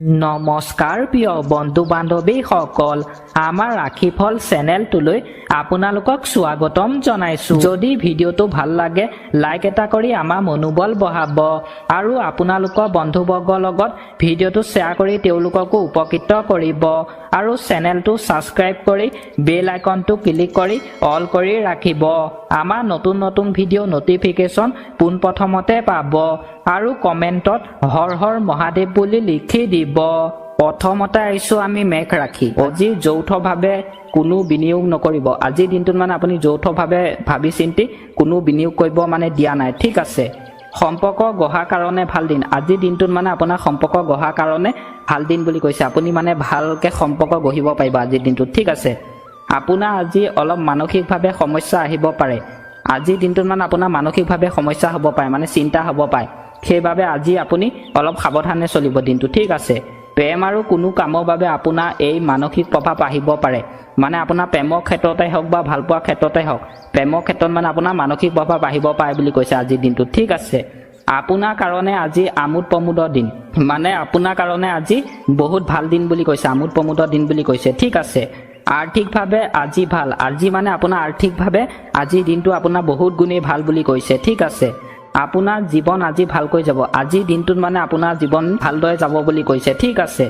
নমস্কাৰ প্ৰিয় বন্ধু বান্ধৱীসকল, আমাৰ ৰাশিফল চেনেলটোলৈ আপোনালোকক স্বাগতম জনাইছোঁ। যদি ভিডিঅ'টো ভাল লাগে লাইক এটা কৰি আমাৰ মনোবল বঢ়াব আৰু আপোনালোকৰ বন্ধুবৰ্গৰ লগত ভিডিঅ'টো শ্বেয়াৰ কৰি তেওঁলোককো উপকৃত কৰিব আৰু চেনেলটো ছাবস্ক্ৰাইব কৰি বেল আইকনটো ক্লিক কৰি অল কৰি ৰাখিব। আমাৰ নতুন ভিডিঅ' নটিফিকেশ্যন পোনপ্ৰথমতে পাব আৰু কমেণ্টত হৰ হৰ মহাদেৱ বুলি লিখি দিব। প্ৰথমতে আহিছোঁ আমি মেঘ ৰাশি। আজি যৌথভাৱে কোনো বিনিয়োগ নকৰিব। আজিৰ দিনটোত আপুনি যৌথভাৱে ভাবি চিন্তি কোনো বিনিয়োগ কৰিব দিয়া নাই, ঠিক আছে। সম্পৰ্ক গঢ়াৰ কাৰণে ভাল দিন। আজিৰ দিনটোত আপোনাৰ সম্পৰ্ক গঢ়াৰ কাৰণে ভাল দিন বুলি কৈছে। আপুনি ভালকৈ সম্পৰ্ক গঢ়িব পাৰিব আজিৰ দিনটোত, ঠিক আছে। আপোনাৰ আজি অলপ মানসিকভাৱে সমস্যা আহিব পাৰে। আজিৰ দিনটোত আপোনাৰ মানসিকভাৱে সমস্যা হ'ব পাৰে, চিন্তা হ'ব পাৰে। সেইবাবে আজি আপুনি অলপ সাৱধানে চলিব দিনটো, ঠিক আছে। প্ৰেম আৰু কোনো কামৰ বাবে আপোনাৰ এই মানসিক প্ৰভাৱ আহিব পাৰে। আপোনাৰ প্ৰেমৰ ক্ষেত্ৰতে হওক বা ভালপোৱাৰ ক্ষেত্ৰতে হওক, প্ৰেমৰ ক্ষেত্ৰত আপোনাৰ মানসিক প্ৰভাৱ আহিব পাৰে বুলি কৈছে আজিৰ দিনটোত, ঠিক আছে। আপোনাৰ কাৰণে আজি আমোদ প্ৰমোদৰ দিন, আপোনাৰ কাৰণে আজি বহুত ভাল দিন বুলি কৈছে, আমোদ প্ৰমোদৰ দিন বুলি কৈছে, ঠিক আছে। আৰ্থিকভাৱে আজি ভাল। আজি আপোনাৰ আৰ্থিকভাৱে আজিৰ দিনটো আপোনাৰ বহুত গুণেই ভাল বুলি কৈছে, ঠিক আছে। আপোনাৰ জীৱন আজি ভালকৈ যাব। আজিৰ দিনটোত আপোনাৰ জীৱন ভালদৰে যাব বুলি কৈছে, ঠিক আছে।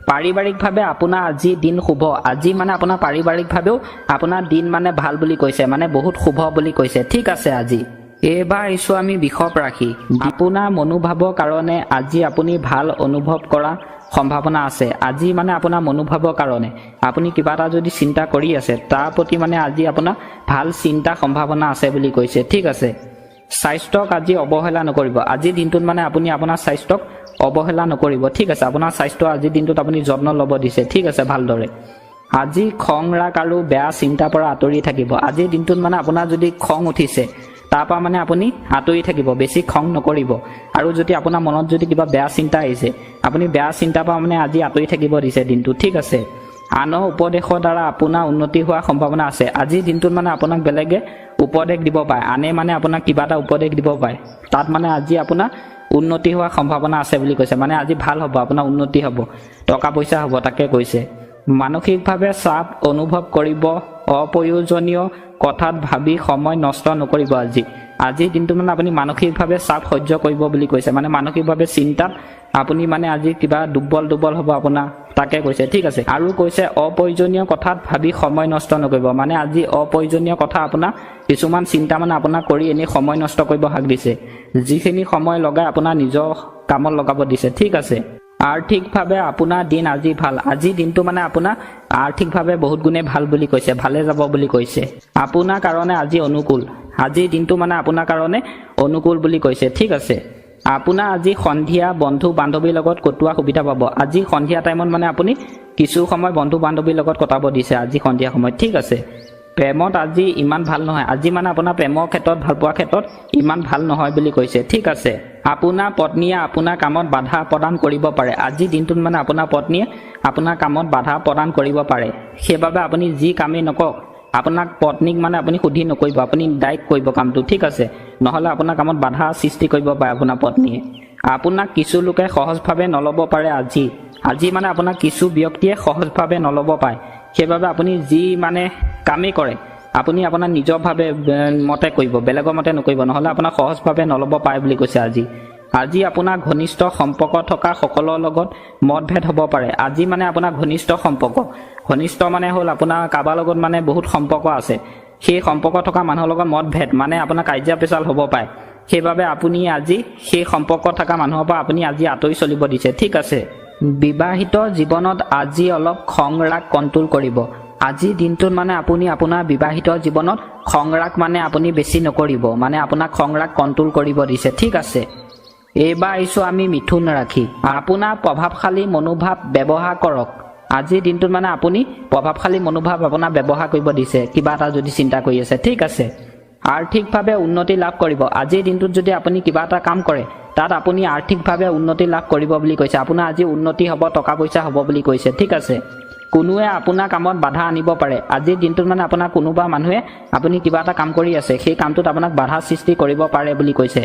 পাৰিবাৰিকভাৱে আপোনাৰ আজি দিন শুভ। আজি আপোনাৰ পাৰিবাৰিকভাৱেও আপোনাৰ দিন ভাল বুলি কৈছে, বহুত শুভ বুলি কৈছে, ঠিক আছে। আজি এইবাৰ আহিছোঁ আমি বৃষভ ৰাশি। আপোনাৰ মনোভাৱৰ কাৰণে আজি আপুনি ভাল অনুভৱ কৰা সম্ভাৱনা আছে। আজি আপোনাৰ মনোভাৱৰ কাৰণে আপুনি কিবা এটা যদি চিন্তা কৰি আছে তাৰ প্ৰতি আজি আপোনাৰ ভাল চিন্তা সম্ভাৱনা আছে বুলি কৈছে, ঠিক আছে। স্বাস্থ্যক আজি অৱহেলা নকৰিব। আজিৰ দিনটোত আপুনি আপোনাৰ স্বাস্থ্যক অৱহেলা নকৰিব, ঠিক আছে। আপোনাৰ স্বাস্থ্য আজিৰ দিনটোত আপুনি যত্ন ল'ব দিছে, ঠিক আছে, ভালদৰে। আজি খং ৰাগ আৰু বেয়া চিন্তাৰ পৰা আঁতৰি থাকিব। আজিৰ দিনটোত আপোনাৰ যদি খং উঠিছে তাৰ পৰা আপুনি আঁতৰি থাকিব, বেছি খং নকৰিব। আৰু যদি আপোনাৰ মনত যদি কিবা বেয়া চিন্তা আহিছে আপুনি বেয়া চিন্তাৰ পৰা আজি আঁতৰি থাকিব দিছে দিনটো, ঠিক আছে। আনৰ উপদেশৰ দ্বাৰা আপোনাৰ উন্নতি হোৱাৰ সম্ভাৱনা আছে। আজিৰ দিনটোত আপোনাক বেলেগে উপদেশ দিব পাৰে, আনে আপোনাক কিবা এটা উপদেশ দিব পাৰে। তাত আজি আপোনাৰ উন্নতি হোৱাৰ সম্ভাৱনা আছে বুলি কৈছে, আজি ভাল হ'ব, আপোনাৰ উন্নতি হ'ব, টকা পইচা হ'ব, তাকে কৈছে। মানসিকভাৱে চাপ অনুভৱ কৰিব। অপ্ৰয়োজনীয় কথাত ভাবি সময় নষ্ট নকৰিব। আজিৰ দিনটোত আপুনি মানসিকভাৱে চাপ সহ্য কৰিব বুলি কৈছে, মানসিকভাৱে চিন্তাত আপুনি আজি কিবা দুৰ্বল হ'ব আপোনাৰ, তাকে কৈছে, ঠিক আছে। আৰু কৈছে অপ্ৰয়োজনীয় কথাত ভাবি সময় নষ্ট নকৰিব। আজি অপ্ৰয়োজনীয় কথা আপোনাৰ কিছুমান চিন্তা আপোনাক কৰি এনেই সময় নষ্ট কৰিব হাক দিছে। যিখিনি সময় লগাই আপোনাৰ নিজৰ কামত লগাব দিছে, ঠিক আছে। আৰ্থিকভাৱে আপোনাৰ দিন আজি ভাল। আজিৰ দিনটো আপোনাৰ আৰ্থিকভাৱে বহুত গুণে ভাল বুলি কৈছে, ভালে যাব বুলি কৈছে। আপোনাৰ কাৰণে আজি অনুকূল। আজিৰ দিনটো আপোনাৰ কাৰণে অনুকূল বুলি কৈছে, ঠিক আছে। আপোনাৰ আজি সন্ধিয়া বন্ধু বান্ধৱীৰ লগত কটোৱা সুবিধা পাব। আজি সন্ধিয়া টাইমত আপুনি কিছু সময় বন্ধু বান্ধৱীৰ লগত কটাব দিছে আজি সন্ধিয়া সময়ত, ঠিক আছে। প্ৰেমত আজি ইমান ভাল নহয়। আজি আপোনাৰ প্ৰেমৰ ক্ষেত্ৰত ভালপোৱাৰ ক্ষেত্ৰত ইমান ভাল নহয় বুলি কৈছে, ঠিক আছে। আপোনাৰ পত্নীয়ে আপোনাৰ কামত বাধা প্ৰদান কৰিব পাৰে। আজিৰ দিনটোত আপোনাৰ পত্নীয়ে আপোনাৰ কামত বাধা প্ৰদান কৰিব পাৰে। সেইবাবে আপুনি যি কামেই নকৰক আপোনাক পত্নীক আপুনি সুধি নকৰিব, আপুনি ডাইৰেক্ট কৰিব কামটো, ঠিক আছে। নহ'লে আপোনাৰ কামত বাধা সৃষ্টি কৰিব পাৰে আপোনাৰ পত্নীয়ে। আপোনাক কিছু লোকে সহজভাৱে নল'ব পাৰে। আজি আপোনাক কিছু ব্যক্তিয়ে সহজভাৱে নল'ব পাৰে। সেইবাবে আপুনি যি কামেই কৰে আপুনি আপোনাৰ নিজৰ ভাৱে মতে কৰিব, বেলেগৰ মতে নকৰিব, নহ'লে আপোনাক সহজভাৱে নল'ব পাৰে বুলি কৈছে। আজি আপোনাৰ ঘনিষ্ঠ সম্পৰ্ক থকা সকলৰ লগত মতভেদ হ'ব পাৰে। আজি আপোনাৰ ঘনিষ্ঠ সম্পৰ্ক, ঘনিষ্ঠ হ'ল আপোনাৰ কাৰোবাৰ লগত বহুত সম্পৰ্ক আছে। সেই সম্পৰ্ক থকা মানুহৰ লগত মতভেদ আপোনাৰ কাজিয়া পেচাল হ'ব পাৰে। সেইবাবে আপুনি আজি সেই সম্পৰ্ক থকা মানুহৰ পৰা আপুনি আজি আঁতৰি চলিব দিছে, ঠিক আছে। বিবাহিত জীৱনত আজি অলপ খং ৰাগ কণ্ট্ৰল কৰিব। আজিৰ দিনটোত আপুনি আপোনাৰ বিবাহিত জীৱনত খং ৰাগ আপুনি বেছি নকৰিব, আপোনাক খং ৰাগ কণ্ট্ৰল কৰিব দিছে, ঠিক আছে। এইবাৰ আহিছোঁ আমি মিথুন ৰাশি। আপোনাৰ প্ৰভাৱশালী মনোভাৱ ব্যৱহাৰ কৰক। আজিৰ দিনটোত আপুনি প্ৰভাৱশালী মনোভাৱ আপোনাৰ ব্যৱহাৰ কৰিব দিছে, কিবা এটা যদি চিন্তা কৰি আছে, ঠিক আছে। আৰ্থিকভাৱে উন্নতি লাভ কৰিব। আজিৰ দিনটোত যদি আপুনি কিবা এটা কাম কৰে তাত আপুনি আৰ্থিকভাৱে উন্নতি লাভ কৰিব বুলি কৈছে। আপোনাৰ আজি উন্নতি হ'ব, টকা পইচা হ'ব বুলি কৈছে, ঠিক আছে। কোনোৱে আপোনাৰ কামত বাধা আনিব পাৰে। আজিৰ দিনটোত আপোনাৰ কোনোবা মানুহে আপুনি কিবা এটা কাম কৰি আছে সেই কামটোত আপোনাক বাধা সৃষ্টি কৰিব পাৰে বুলি কৈছে,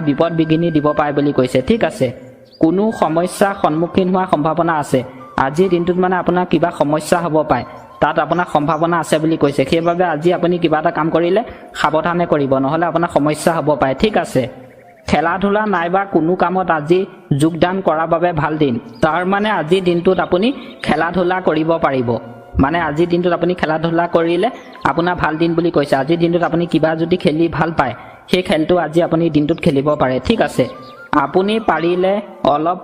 বিপদ বিঘিনি দিব পাৰে বুলি কৈছে, ঠিক আছে। কোনো সমস্যা সন্মুখীন হোৱাৰ সম্ভাৱনা আছে আজিৰ দিনটোত মানে আপোনাৰ কিবা সমস্যা হ'ব পাৰে তাত আপোনাৰ সম্ভাৱনা আছে বুলি কৈছে সেইবাবে আজি আপুনি কিবা এটা কাম কৰিলে সাৱধানে কৰিব নহলে আপোনাৰ সমস্যা হ'ব পাৰে ঠিক আছে খেলা ধূলা নাইবা কোনো কামত আজি যোগদান কৰাৰ বাবে ভাল দিন তাৰ মানে আজিৰ দিনটোত আপুনি খেলা ধূলা কৰিব পাৰিব মানে আজিৰ দিনটোত আপুনি খেলা ধূলা কৰিলে আপোনাৰ ভাল দিন বুলি কৈছে আজিৰ দিনটোত আপুনি কিবা যদি খেলি ভাল পায় সেই খেলটো আজি আপুনি দিনটোত খেলিব পাৰে ঠিক আছে আপুনি পাৰিলে অলপ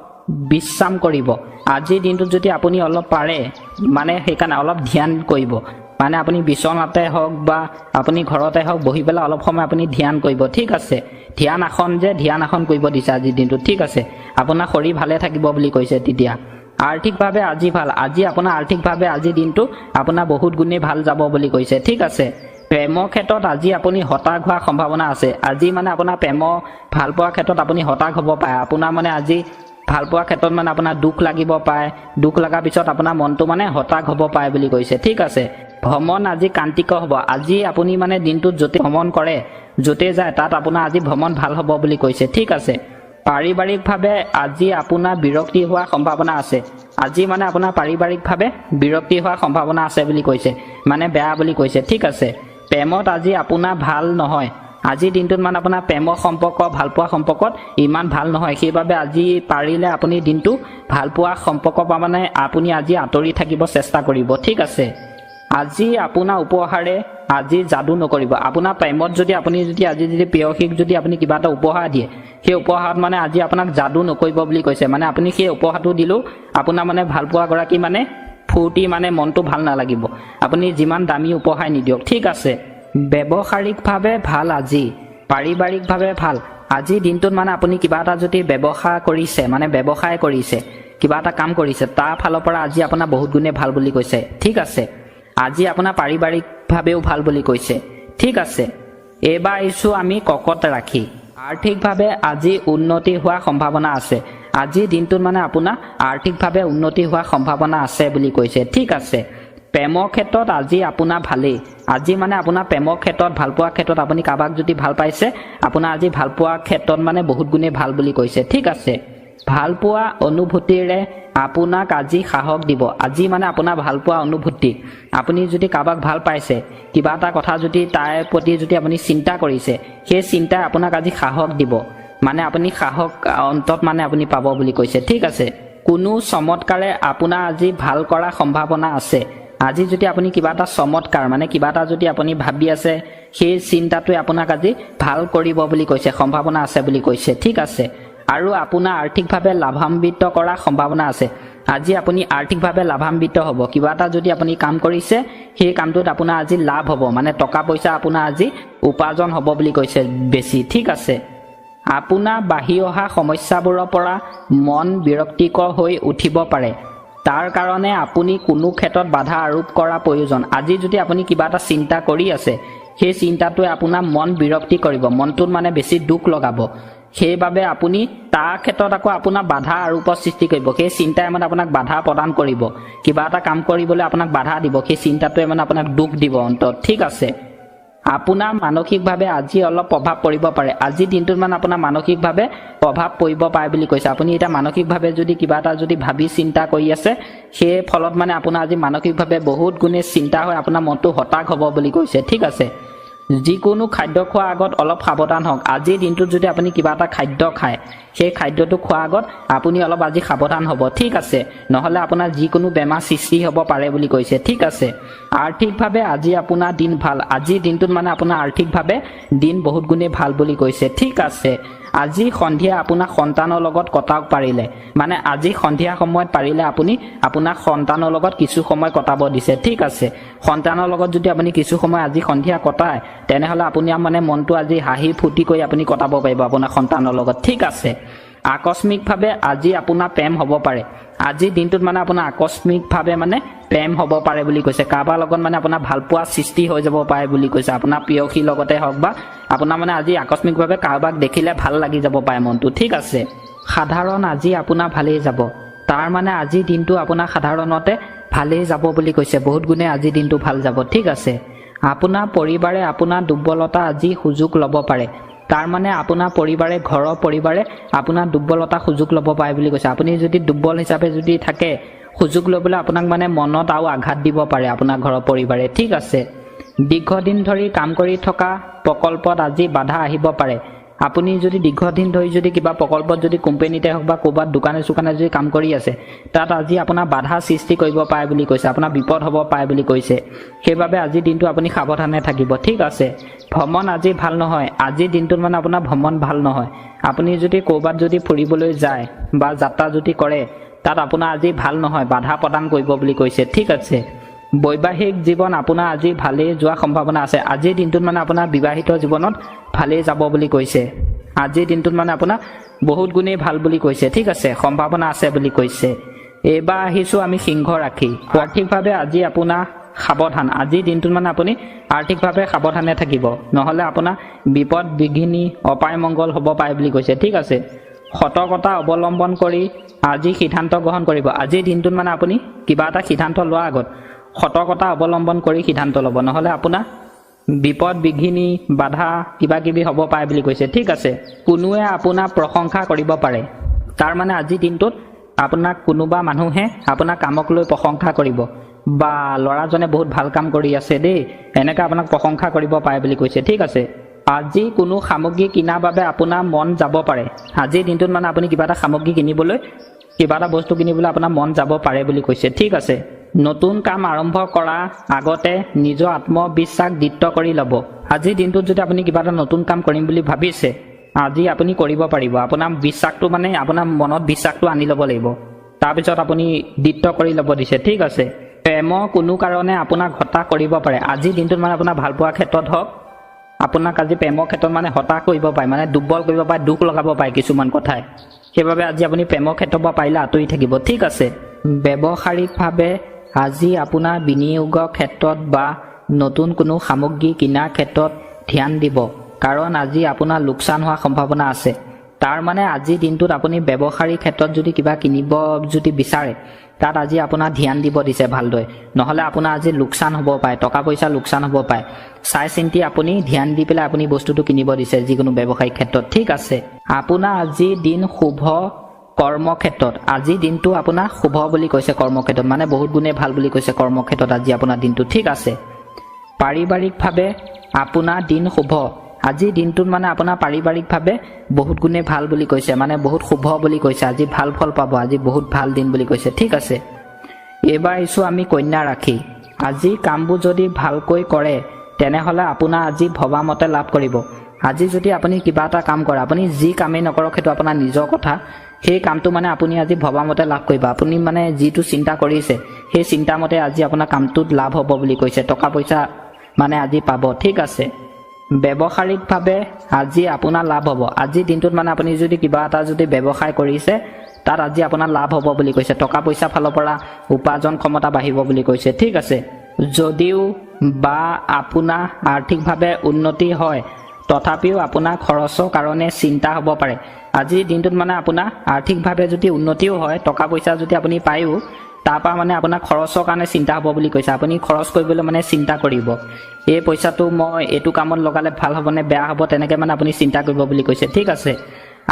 বিশ্ৰাম কৰিব আজিৰ দিনটোত যদি আপুনি অলপ পাৰে মানে সেইকাৰণে অলপ ধ্যান কৰিব মানে আপুনি বিচনাতে হওক বা আপুনি ঘৰতে হওক বহি পেলাই অলপ সময় আপুনি ধ্যান কৰিব ঠিক আছে ধ্যান আসন কৰিব দিছে আজিৰ দিনটোত ঠিক আছে আপোনাৰ শৰীৰ ভালে থাকিব বুলি কৈছে তেতিয়া আৰ্থিকভাৱে আজি ভাল আজি আপোনাৰ আৰ্থিকভাৱে আজিৰ দিনটো আপোনাৰ বহুত গুণে ভাল যাব বুলি কৈছে ঠিক আছে প্ৰেমৰ ক্ষেত্ৰত আজি আপুনি হতাশ হোৱাৰ সম্ভাৱনা আছে আজি মানে আপোনাৰ প্ৰেমৰ ভাল পোৱাৰ ক্ষেত্ৰত আপুনি হতাশ হ'ব পাৰে আপোনাৰ মানে আজি ভাল পোৱাৰ ক্ষেত্ৰত মানে আপোনাৰ দুখ লাগিব পাৰে দুখ লগাৰ পিছত আপোনাৰ মনটো মানে হতাশ হ'ব পাৰে বুলি কৈছে ঠিক আছে ভ্ৰমণ আজি কান্তিকৰ হ'ব আজি আপুনি মানে দিনটোত য'তে ভ্ৰমণ কৰে য'তে যায় তাত আপোনাৰ আজি ভ্ৰমণ ভাল হ'ব বুলি কৈছে ঠিক আছে পাৰিবাৰিকভাৱে আজি আপোনাৰ বিৰক্তি হোৱাৰ সম্ভাৱনা আছে আজি মানে আপোনাৰ পাৰিবাৰিকভাৱে বিৰক্তি হোৱাৰ সম্ভাৱনা আছে বুলি কৈছে মানে বেয়া বুলি কৈছে ঠিক আছে প্ৰেমত আজি আপোনাৰ ভাল নহয় আজিৰ দিনটোত মানে আপোনাৰ প্ৰেমৰ সম্পৰ্ক ভালপোৱা সম্পৰ্কত ইমান ভাল নহয় সেইবাবে আজি পাৰিলে আপুনি দিনটো ভালপোৱা সম্পৰ্কৰ পৰা মানে আপুনি আজি আঁতৰি থাকিব চেষ্টা কৰিব ঠিক আছে আজি আপোনাৰ উপহাৰে আজি যাদু নকৰিব আপোনাৰ প্ৰেমত যদি আপুনি আজি প্ৰেয়সীক যদি আপুনি কিবা এটা উপহাৰ দিয়ে সেই উপহাৰত মানে আজি আপোনাক যাদু নকৰিব বুলি কৈছে মানে আপুনি সেই উপহাৰটো দিলেও আপোনাৰ মানে ভালপোৱা গৰাকী মানে ফূৰ্তি মানে মনটো ভাল নালাগিব আপুনি যিমান দামী উপহাৰ নিদিয়ক ঠিক আছে ব্যৱসায়িকভাৱে ভাল আজি পাৰিবাৰিকভাৱে ভাল আজিৰ দিনটোত মানে আপুনি কিবা এটা যদি ব্যৱসায় কৰিছে কিবা এটা কাম কৰিছে তাৰ ফালৰ পৰা আজি আপোনাৰ বহুত গুণে ভাল বুলি কৈছে ঠিক আছে আজি আপোনাৰ পাৰিবাৰিকভাৱেও ভাল বুলি কৈছে ঠিক আছে এইবাৰ আহিছোঁ আমি ককত ৰাখি আৰ্থিকভাৱে আজি উন্নতি হোৱাৰ সম্ভাৱনা আছে আজিৰ দিনটোত মানে আপোনাৰ আৰ্থিকভাৱে উন্নতি হোৱাৰ সম্ভাৱনা আছে বুলি কৈছে ঠিক আছে প্ৰেমৰ ক্ষেত্ৰত আজি আপোনাৰ ভালেই আজি মানে আপোনাৰ প্ৰেমৰ ক্ষেত্ৰত ভালপোৱাৰ ক্ষেত্ৰত আপুনি কাৰোবাক যদি ভাল পাইছে আপোনাৰ আজি ভালপোৱাৰ ক্ষেত্ৰত মানে বহুত গুণে ভাল বুলি কৈছে ঠিক আছে ভালপোৱা অনুভূতিৰে আপোনাক আজি সাহস দিব আজি মানে আপোনাৰ ভালপোৱা অনুভূতি আপুনি যদি কাৰোবাক ভাল পাইছে কিবা এটা কথা যদি তাৰ প্ৰতি যদি আপুনি চিন্তা কৰিছে সেই চিন্তাই আপোনাক আজি সাহস দিব মানে আপুনি সাহস অন্তত মানে আপুনি পাব বুলি কৈছে ঠিক আছে কোনো চমৎকাৰে আপোনাৰ আজি ভাল কৰাৰ সম্ভাৱনা আছে আজি যদি আপুনি কিবা এটা চমৎকাৰ মানে কিবা এটা যদি আপুনি ভাবি আছে সেই চিন্তাটোৱে আপোনাক আজি ভাল কৰিব বুলি কৈছে সম্ভাৱনা আছে বুলি কৈছে ঠিক আছে আৰু আপোনাৰ আৰ্থিকভাৱে লাভান্বিত কৰাৰ সম্ভাৱনা আছে আজি আপুনি আৰ্থিকভাৱে লাভান্বিত হ'ব কিবা এটা যদি আপুনি কাম কৰিছে সেই কামটোত আপোনাৰ আজি লাভ হ'ব মানে টকা পইচা আপোনাৰ আজি উপাৰ্জন হ'ব বুলি কৈছে বেছি ঠিক আছে আপোনাৰ বাঢ়ি অহা সমস্যাবোৰৰ পৰা মন বিৰক্তিকৰ হৈ উঠিব পাৰে তাৰ কাৰণে আপুনি কোনো ক্ষেত্ৰত বাধা আৰোপ কৰা প্ৰয়োজন আজি যদি আপুনি কিবা এটা চিন্তা কৰি আছে সেই চিন্তাটোৱে আপোনাৰ মন বিৰক্তি কৰিব মনটোত মানে বেছি দুখ লগাব সেইবাবে আপুনি তাৰ ক্ষেত্ৰত আকৌ আপোনাৰ বাধা আৰোপৰ সৃষ্টি কৰিব সেই চিন্তাই মানে আপোনাক বাধা প্ৰদান কৰিব কিবা এটা কাম কৰিবলৈ আপোনাক বাধা দিব সেই চিন্তাটোৱে মানে আপোনাক দুখ দিব অন্তত ঠিক আছে আপোনাৰ মানসিকভাৱে আজি অলপ প্ৰভাৱ পৰিব পাৰে আজিৰ দিনটোত মানে আপোনাৰ মানসিকভাৱে প্ৰভাৱ পৰিব পাৰে বুলি কৈছে আপুনি এটা মানসিকভাৱে যদি কিবা এটা যদি ভাবি চিন্তা কৰি আছে সেই ফলত মানে আপোনাৰ আজি মানসিকভাৱে বহুত গুণে চিন্তা হৈ আপোনাৰ মনটো হতাশ হ'ব বুলি কৈছে ঠিক আছে যিকোনো খাদ্য খোৱাৰ আগত অলপ সাৱধান হওক আজিৰ দিনটোত যদি আপুনি কিবা এটা খাদ্য খায় সেই খাদ্যটো খোৱাৰ আগত আপুনি অলপ আজি সাৱধান হ'ব ঠিক আছে নহ'লে আপোনাৰ যিকোনো বেমাৰ সৃষ্টি হ'ব পাৰে বুলি কৈছে ঠিক আছে আৰ্থিকভাৱে আজি আপোনাৰ দিন ভাল আজিৰ দিনটোত মানে আপোনাৰ আৰ্থিকভাৱে দিন বহুত গুণে ভাল বুলি কৈছে ঠিক আছে আজি সন্ধিয়া আপোনাৰ সন্তানৰ লগত কটাওক পাৰিলে মানে আজি সন্ধিয়া সময়ত পাৰিলে আপুনি আপোনাৰ সন্তানৰ লগত কিছু সময় কটাব দিছে ঠিক আছে সন্তানৰ লগত যদি আপুনি কিছু সময় আজি সন্ধিয়া কটায় তেনেহ'লে আপুনি মানে মনটো আজি হাঁহি ফূৰ্তি কৰি আপুনি কটাব পাৰিব আপোনাৰ সন্তানৰ লগত ঠিক আছে আকস্মিকভাৱে আজি আপোনাৰ প্ৰেম হ'ব পাৰে আজিৰ দিনটোত মানে আপোনাৰ আকস্মিকভাৱে মানে প্ৰেম হ'ব পাৰে বুলি কৈছে কাৰোবাৰ লগত মানে আপোনাৰ ভালপোৱা সৃষ্টি হৈ যাব পাৰে বুলি কৈছে আপোনাৰ প্ৰেয়সীৰ লগতে হওক বা আপোনাৰ মানে আজি আকস্মিকভাৱে কাৰোবাক দেখিলে ভাল লাগি যাব পাৰে মনটো ঠিক আছে সাধাৰণ আজি আপোনাৰ ভালেই যাব তাৰ মানে আজিৰ দিনটো আপোনাৰ সাধাৰণতে ভালেই যাব বুলি কৈছে বহুত গুণে আজিৰ দিনটো ভাল যাব ঠিক আছে আপোনাৰ পৰিবাৰে আপোনাৰ দুৰ্বলতা আজি সুযোগ ল'ব পাৰে তাৰ মানে আপোনাৰ পৰিবাৰে ঘৰৰ পৰিবাৰে আপোনাৰ দুৰ্বলতা সুযোগ ল'ব পাৰে বুলি কৈছে। আপুনি যদি দুৰ্বল হিচাপে যদি থাকে সুযোগ ল'বলৈ আপোনাক মানে মনত আৰু আঘাত দিব পাৰে আপোনাৰ ঘৰৰ পৰিবাৰে। ঠিক আছে। দীৰ্ঘদিন ধৰি কাম কৰি থকা প্ৰকল্পত আজি বাধা আহিব পাৰে। আপুনি যদি দীৰ্ঘদিন ধৰি যদি কিবা প্ৰকল্পত যদি কোম্পানীতে হওক বা ক'ৰবাত দোকানে চোকানে যদি কাম কৰি আছে তাত আজি আপোনাৰ বাধা সৃষ্টি কৰিব পাৰে বুলি কৈছে, আপোনাৰ বিপদ হ'ব পাৰে বুলি কৈছে। সেইবাবে আজিৰ দিনটো আপুনি সাৱধানে থাকিব। ঠিক আছে। ভ্ৰমণ আজি ভাল নহয়। আজিৰ দিনটোত মানে আপোনাৰ ভ্ৰমণ ভাল নহয়। আপুনি যদি ক'ৰবাত যদি ফুৰিবলৈ যায় বা যাত্ৰা যদি কৰে তাত আপোনাৰ আজি ভাল নহয়, বাধা প্ৰদান কৰিব বুলি কৈছে। ঠিক আছে। বৈবাহিক জীৱন আপোনাৰ আজি ভালেই যোৱাৰ সম্ভাৱনা আছে। আজিৰ দিনটোত মানে আপোনাৰ বিবাহিত জীৱনত ভালেই যাব বুলি কৈছে। আজিৰ দিনটোত মানে আপোনাৰ বহুত গুণেই ভাল বুলি কৈছে। ঠিক আছে। সম্ভাৱনা আছে বুলি কৈছে। এইবাৰ আহিছোঁ আমি সিংহ ৰাশি। আৰ্থিকভাৱে আজি আপোনাৰ সাৱধান। আজিৰ দিনটোত মানে আপুনি আৰ্থিকভাৱে সাৱধানে থাকিব, নহ'লে আপোনাৰ বিপদ বিঘিনি অপায় মংগল হ'ব পাৰে বুলি কৈছে। ঠিক আছে। সতৰ্কতা অৱলম্বন কৰি আজি সিদ্ধান্ত গ্ৰহণ কৰিব। আজিৰ দিনটোত মানে আপুনি কিবা এটা সিদ্ধান্ত লোৱাৰ আগত সতৰ্কতা অৱলম্বন কৰি সিদ্ধান্ত ল'ব, নহ'লে আপোনাৰ বিপদ বিঘিনি বাধা কিবা কিবি হ'ব পাৰে বুলি কৈছে। ঠিক আছে। কোনোৱে আপোনাৰ প্ৰশংসা কৰিব পাৰে। তাৰ মানে আজিৰ দিনটোত আপোনাক কোনোবা মানুহে আপোনাৰ কামক লৈ প্ৰশংসা কৰিব, বা ল'ৰাজনে বহুত ভাল কাম কৰি আছে দেই, এনেকৈ আপোনাক প্ৰশংসা কৰিব পাৰে বুলি কৈছে। ঠিক আছে। আজি কোনো সামগ্ৰী কিনাৰ বাবে আপোনাৰ মন যাব পাৰে। আজিৰ দিনটোত মানে আপুনি কিবা এটা সামগ্ৰী কিনিবলৈ কিবা এটা বস্তু কিনিবলৈ আপোনাৰ মন যাব পাৰে বুলি কৈছে। ঠিক আছে। নতুন কাম আৰম্ভ কৰাৰ আগতে নিজৰ আত্মবিশ্বাস দৃঢ় কৰি ল'ব। আজিৰ দিনটোত যদি আপুনি কিবা এটা নতুন কাম কৰিম বুলি ভাবিছে আজি আপুনি কৰিব পাৰিব। আপোনাৰ বিশ্বাসটো মানে আপোনাৰ মনত বিশ্বাসটো আনি ল'ব লাগিব, তাৰপিছত আপুনি দৃঢ় কৰি ল'ব দিছে। ঠিক আছে। প্ৰেমৰ কোনো কাৰণে আপোনাক হতাশ কৰিব পাৰে। আজিৰ দিনটোত মানে আপোনাৰ ভাল পোৱাৰ ক্ষেত্ৰত হওক আপোনাক আজি প্ৰেমৰ ক্ষেত্ৰত মানে হতাশ কৰিব পাৰে, মানে দুৰ্বল কৰিব পাৰে, দুখ লগাব পাৰে কিছুমান কথাই। সেইবাবে আজি আপুনি প্ৰেমৰ ক্ষেত্ৰৰ পৰা পাৰিলে আঁতৰি থাকিব। ঠিক আছে। ব্যৱসায়িকভাৱে আজি আপোনাৰ বিনিয়োগৰ ক্ষেত্ৰত বা নতুন কোনো সামগ্ৰী কিনাৰ ক্ষেত্ৰত ধ্যান দিব, কাৰণ আজি আপোনাৰ লোকচান হোৱাৰ সম্ভাৱনা আছে। তাৰ মানে আজিৰ দিনটোত আপুনি ব্যৱসায়িক ক্ষেত্ৰত যদি কিবা কিনিব যদি বিচাৰে তাত আজি আপোনাৰ ধ্যান দিব দিছে ভালদৰে, নহ'লে আপোনাৰ আজি লোকচান হ'ব পাৰে, টকা পইচা লোকচান হ'ব পাৰে। চাই চিন্তি আপুনি ধ্যান দি পেলাই আপুনি বস্তুটো কিনিব দিছে যিকোনো ব্যৱসায়িক ক্ষেত্ৰত। ঠিক আছে। আপোনাৰ আজি দিন শুভ কৰ্মক্ষেত্ৰত। আজিৰ দিনটো আপোনাৰ শুভ বুলি কৈছে কৰ্মক্ষেত্ৰত, মানে বহুত গুণে ভাল বুলি কৈছে কৰ্মক্ষেত্ৰত আজি আপোনাৰ দিনটো। ঠিক আছে। পাৰিবাৰিকভাৱে আপোনাৰ দিন শুভ। আজিৰ দিনটোত মানে আপোনাৰ পাৰিবাৰিকভাৱে বহুত গুণে ভাল বুলি কৈছে, মানে বহুত শুভ বুলি কৈছে। আজি ভাল ফল পাব, আজি বহুত ভাল দিন বুলি কৈছে। ঠিক আছে। এইবাৰ আহিছোঁ আমি কন্যা ৰাশি। আজি কামবোৰ যদি ভালকৈ কৰে তেনেহ'লে আপোনাৰ আজি ভবামতে লাভ কৰিব। আজি যদি আপুনি কিবা এটা কাম কৰে, আপুনি যি কামেই নকৰক সেইটো আপোনাৰ নিজৰ কথা, সেই কামটো মানে আপুনি আজি ভবামতে লাভ কৰিব। আপুনি মানে যিটো চিন্তা কৰিছে সেই চিন্তামতে আজি আপোনাৰ কামটোত লাভ হ'ব বুলি কৈছে। টকা পইচা মানে আজি পাব। ঠিক আছে। ব্যৱসায়িকভাৱে আজি আপোনাৰ লাভ হ'ব। আজিৰ দিনটোত মানে আপুনি যদি কিবা এটা যদি ব্যৱসায় কৰিছে তাত আজি আপোনাৰ লাভ হ'ব বুলি কৈছে। টকা পইচা ফালৰ পৰা উপাৰ্জন ক্ষমতা বাঢ়িব বুলি কৈছে। ঠিক আছে। যদিও বা আপোনাৰ আৰ্থিকভাৱে উন্নতি হয় তথাপিও আপোনাৰ খৰচৰ কাৰণে চিন্তা হ'ব পাৰে। আজিৰ দিনটোত মানে আপোনাৰ আৰ্থিকভাৱে যদি উন্নতিও হয়, টকা পইচা যদি আপুনি পায়ো, তাৰপৰা মানে আপোনাৰ খৰচৰ কাৰণে চিন্তা হ'ব বুলি কৈছে। আপুনি খৰচ কৰিবলৈ মানে চিন্তা কৰিব, এই পইচাটো মই এইটো কামত লগালে ভাল হ'বনে বেয়া হ'ব, তেনেকৈ মানে আপুনি চিন্তা কৰিব বুলি কৈছে। ঠিক আছে।